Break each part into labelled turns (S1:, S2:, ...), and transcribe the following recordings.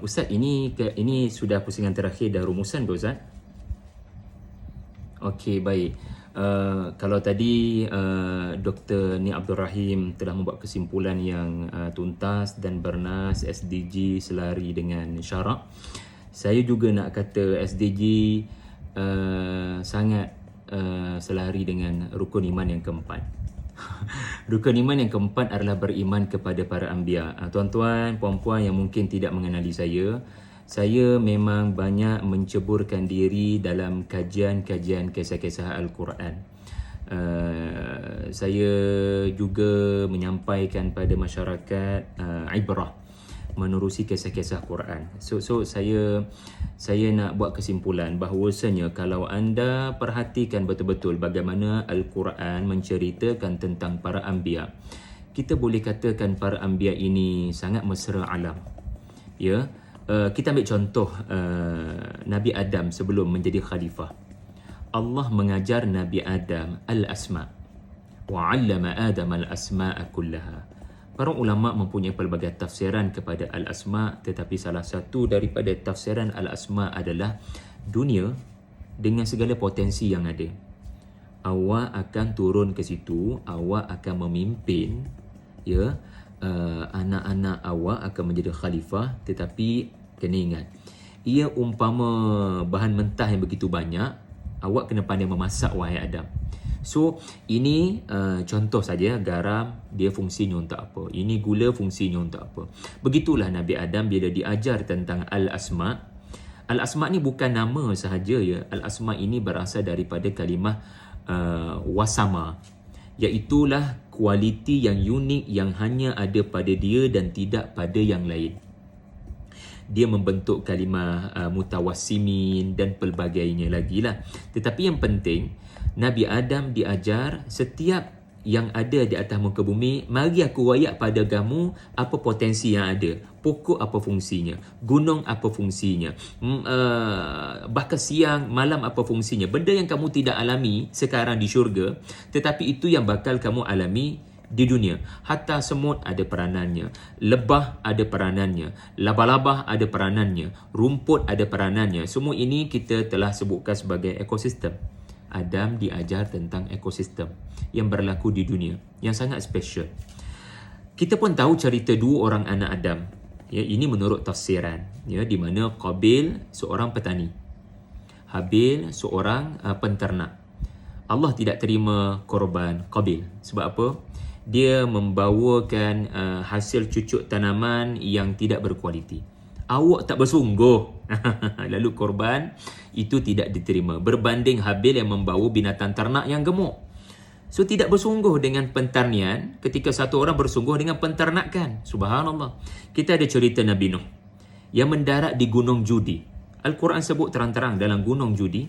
S1: Ustaz, ini sudah pusingan terakhir dah rumusan ke Ustaz? Okey, baik. Kalau tadi Dr. Ni Abdul Rahim telah membuat kesimpulan yang tuntas dan bernas, SDG selari dengan syarak. Saya juga nak kata SDG sangat selari dengan rukun iman yang keempat. Rukun iman yang keempat adalah beriman kepada para anbiya. Tuan-tuan, puan-puan yang mungkin tidak mengenali saya memang banyak menceburkan diri dalam kajian-kajian kisah-kisah Al-Quran. Saya juga menyampaikan pada masyarakat ibrah menerusi kisah-kisah Quran. So saya nak buat kesimpulan bahawasanya kalau anda perhatikan betul-betul bagaimana Al-Quran menceritakan tentang para anbiya, kita boleh katakan para anbiya ini sangat mesra alam. Ya, kita ambil contoh Nabi Adam sebelum menjadi khalifah. Allah mengajar Nabi Adam al-asma' wa 'allama Adam al-asma'a kullaha. Para ulama mempunyai pelbagai tafsiran kepada al-asma', tetapi salah satu daripada tafsiran al-asma' adalah dunia dengan segala potensi yang ada. Awak akan turun ke situ, awak akan memimpin, ya, anak-anak awak akan menjadi khalifah, tetapi kena ingat, ia umpama bahan mentah yang begitu banyak, awak kena pandai memasak, wahai Adam. So ini contoh saja. Garam dia fungsinya untuk apa, ini gula fungsinya untuk apa. Begitulah Nabi Adam bila diajar tentang al-asma'. Al-asma' ni bukan nama sahaja, ya. Al-asma' ini berasal daripada kalimah wasama, iaitulah kualiti yang unik yang hanya ada pada dia dan tidak pada yang lain. Dia membentuk kalimah mutawassimin dan pelbagainya lagi lah. Tetapi yang penting, Nabi Adam diajar setiap yang ada di atas muka bumi, mari aku wayak pada kamu apa potensi yang ada. Pokok apa fungsinya, gunung apa fungsinya, bahkan siang, malam apa fungsinya. Benda yang kamu tidak alami sekarang di syurga, tetapi itu yang bakal kamu alami di dunia. Hatta semut ada peranannya, lebah ada peranannya, labah-labah ada peranannya, rumput ada peranannya. Semua ini kita telah sebutkan sebagai ekosistem. Adam diajar tentang ekosistem yang berlaku di dunia yang sangat special. Kita pun tahu cerita dua orang anak Adam. Ya, ini menurut tafsiran, ya, di mana Qabil seorang petani, Habil seorang penternak. Allah tidak terima korban Qabil. Sebab apa? Dia membawakan hasil cucuk tanaman yang tidak berkualiti. Awak tak bersungguh, lalu korban itu tidak diterima, berbanding Habil yang membawa binatang ternak yang gemuk. So tidak bersungguh dengan pentarnian ketika satu orang bersungguh dengan penternakan. Subhanallah. Kita ada cerita Nabi Nuh yang mendarat di Gunung Judi. Al-Quran sebut terang-terang dalam Gunung Judi,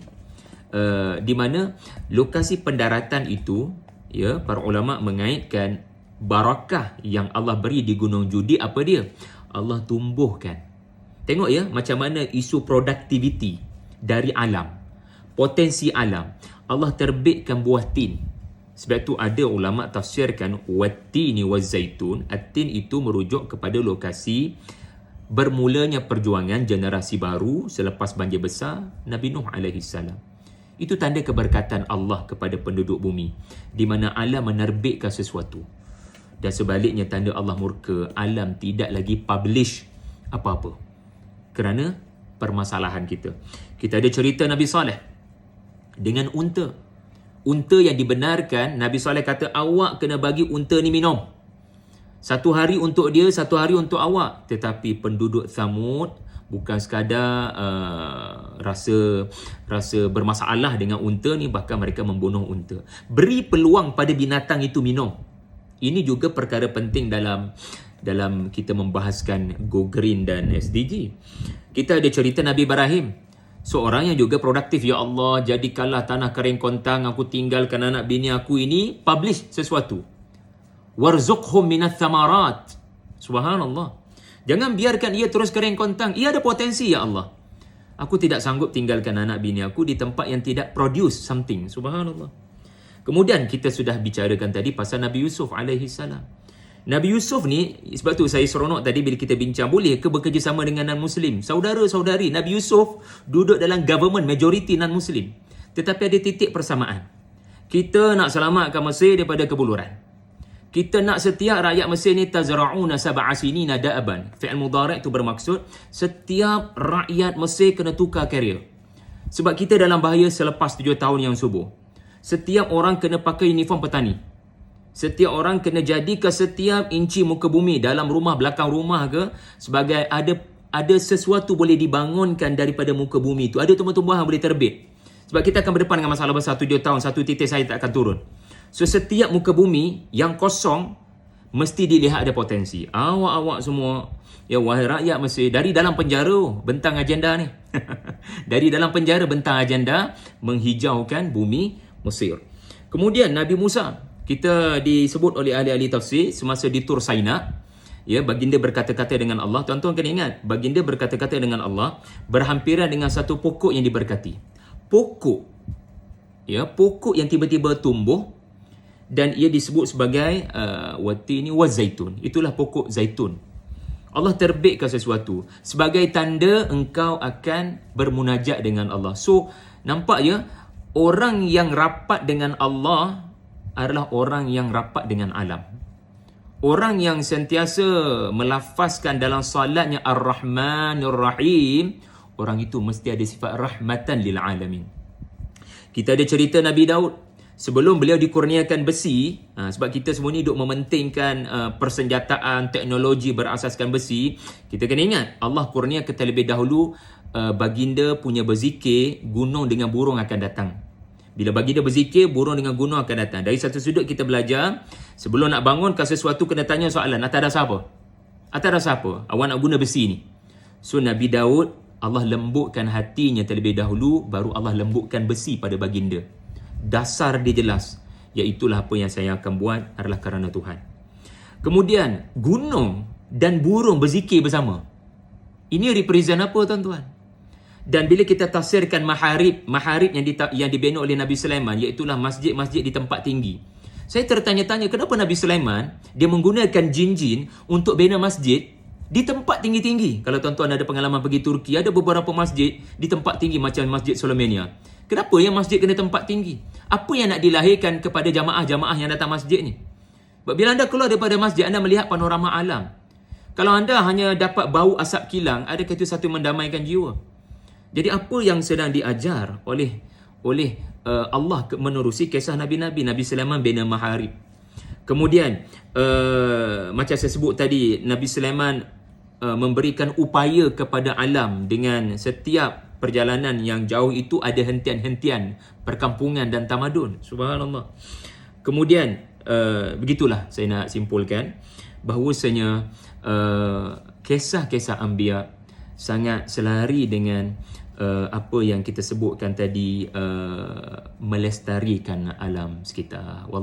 S1: di mana lokasi pendaratan itu, ya, para ulama mengaitkan barakah yang Allah beri di Gunung Judi. Apa dia? Allah tumbuhkan. Tengok, ya, macam mana isu productivity dari alam, potensi alam. Allah terbitkan buah tin. Sebab tu ada ulama tafsirkan wattini wazaitun. At-tin itu merujuk kepada lokasi bermulanya perjuangan generasi baru selepas banjir besar Nabi Nuh AS. Itu tanda keberkatan Allah kepada penduduk bumi, di mana alam menerbitkan sesuatu. Dan sebaliknya tanda Allah murka, alam tidak lagi publish apa-apa kerana permasalahan kita. Kita ada cerita Nabi Saleh dengan unta. Unta yang dibenarkan, Nabi Saleh kata, awak kena bagi unta ni minum. Satu hari untuk dia, satu hari untuk awak. Tetapi penduduk Thamud bukan sekadar rasa bermasalah dengan unta ni, bahkan mereka membunuh unta. Beri peluang pada binatang itu minum. Ini juga perkara penting dalam kita membahaskan Go Green dan SDG. Kita ada cerita Nabi Ibrahim, seorang yang juga produktif. Ya Allah, jadikanlah tanah kering kontang, aku tinggalkan anak bini aku ini, publish sesuatu. Warzuqhum minats thamarat. Subhanallah. Jangan biarkan ia terus kering kontang. Ia ada potensi, ya Allah. Aku tidak sanggup tinggalkan anak bini aku di tempat yang tidak produce something. Subhanallah. Kemudian kita sudah bicarakan tadi pasal Nabi Yusuf alaihi salam. Nabi Yusuf ni, sebab tu saya seronok tadi bila kita bincang, boleh ke bekerjasama dengan non-Muslim? Saudara-saudari, Nabi Yusuf duduk dalam government majoriti non-Muslim. Tetapi ada titik persamaan. Kita nak selamatkan Mesir daripada kebuluran. Kita nak setiap rakyat Mesir ni tazra'una sab'a sinina da'aban. Fi'il mudhari' tu bermaksud setiap rakyat Mesir kena tukar karier. Sebab kita dalam bahaya selepas 7 tahun yang subuh. Setiap orang kena pakai uniform petani. Setiap orang kena jadikan setiap inci muka bumi, dalam rumah, belakang rumah ke, sebagai ada sesuatu boleh dibangunkan daripada muka bumi tu. Ada tumbuh-tumbuhan boleh terbit. Sebab kita akan berdepan dengan masalah besar 7 tahun, satu titik saya tak akan turun. So setiap muka bumi yang kosong mesti dilihat ada potensi. Awak-awak semua, ya wahai rakyat Mesir, dari dalam penjara bentang agenda ni. Dari dalam penjara bentang agenda menghijaukan bumi Mesir. Kemudian Nabi Musa, kita disebut oleh ahli-ahli tafsir semasa di Tur Saina, ya, baginda berkata-kata dengan Allah. Tuan-tuan kena ingat, baginda berkata-kata dengan Allah berhampiran dengan satu pokok yang diberkati. Pokok, ya, pokok yang tiba-tiba tumbuh dan ia disebut sebagai watini wa zaitun. Itulah pokok zaitun. Allah terbitkan sesuatu sebagai tanda engkau akan bermunajat dengan Allah. So, nampak ya, orang yang rapat dengan Allah adalah orang yang rapat dengan alam. Orang yang sentiasa melafazkan dalam salatnya Ar-Rahmanir Rahim, orang itu mesti ada sifat rahmatan lil alamin. Kita ada cerita Nabi Daud sebelum beliau dikurniakan besi, sebab kita semua ni duk mementingkan persenjataan, teknologi berasaskan besi. Kita kena ingat Allah kurniakan terlebih dahulu baginda punya berzikir, gunung dengan burung akan datang. Bila baginda berzikir, burung dengan gunung akan datang. Dari satu sudut kita belajar, sebelum nak bangunkan sesuatu kena tanya soalan, atas dasar apa? Atas dasar apa? Awak nak guna besi ni. So Nabi Daud, Allah lembutkan hatinya terlebih dahulu, baru Allah lembutkan besi pada baginda. Dasar dia jelas, iaitulah apa yang saya akan buat adalah kerana Tuhan. Kemudian gunung dan burung berzikir bersama. Ini represent apa tuan-tuan? Dan bila kita tafsirkan maharib yang dibina oleh Nabi Sulaiman, iaitulah masjid-masjid di tempat tinggi. Saya tertanya-tanya kenapa Nabi Sulaiman dia menggunakan jin-jin untuk bina masjid di tempat tinggi-tinggi. Kalau tuan-tuan ada pengalaman pergi Turki, ada beberapa masjid di tempat tinggi macam Masjid Solomania. Kenapa yang masjid kena tempat tinggi? Apa yang nak dilahirkan kepada jamaah-jamaah yang datang masjid ni? Bila anda keluar daripada masjid, anda melihat panorama alam. Kalau anda hanya dapat bau asap kilang, adakah itu satu mendamaikan jiwa? Jadi apa yang sedang diajar oleh Allah menerusi kisah Nabi-Nabi. Nabi Sulaiman bina maharib. Kemudian macam saya sebut tadi, Nabi Sulaiman memberikan upaya kepada alam. Dengan setiap perjalanan yang jauh itu ada hentian-hentian perkampungan dan tamadun. Subhanallah. Kemudian begitulah saya nak simpulkan bahawasanya kisah-kisah Anbiya sangat selari dengan apa yang kita sebutkan tadi, melestarikan alam sekitar. Wallah.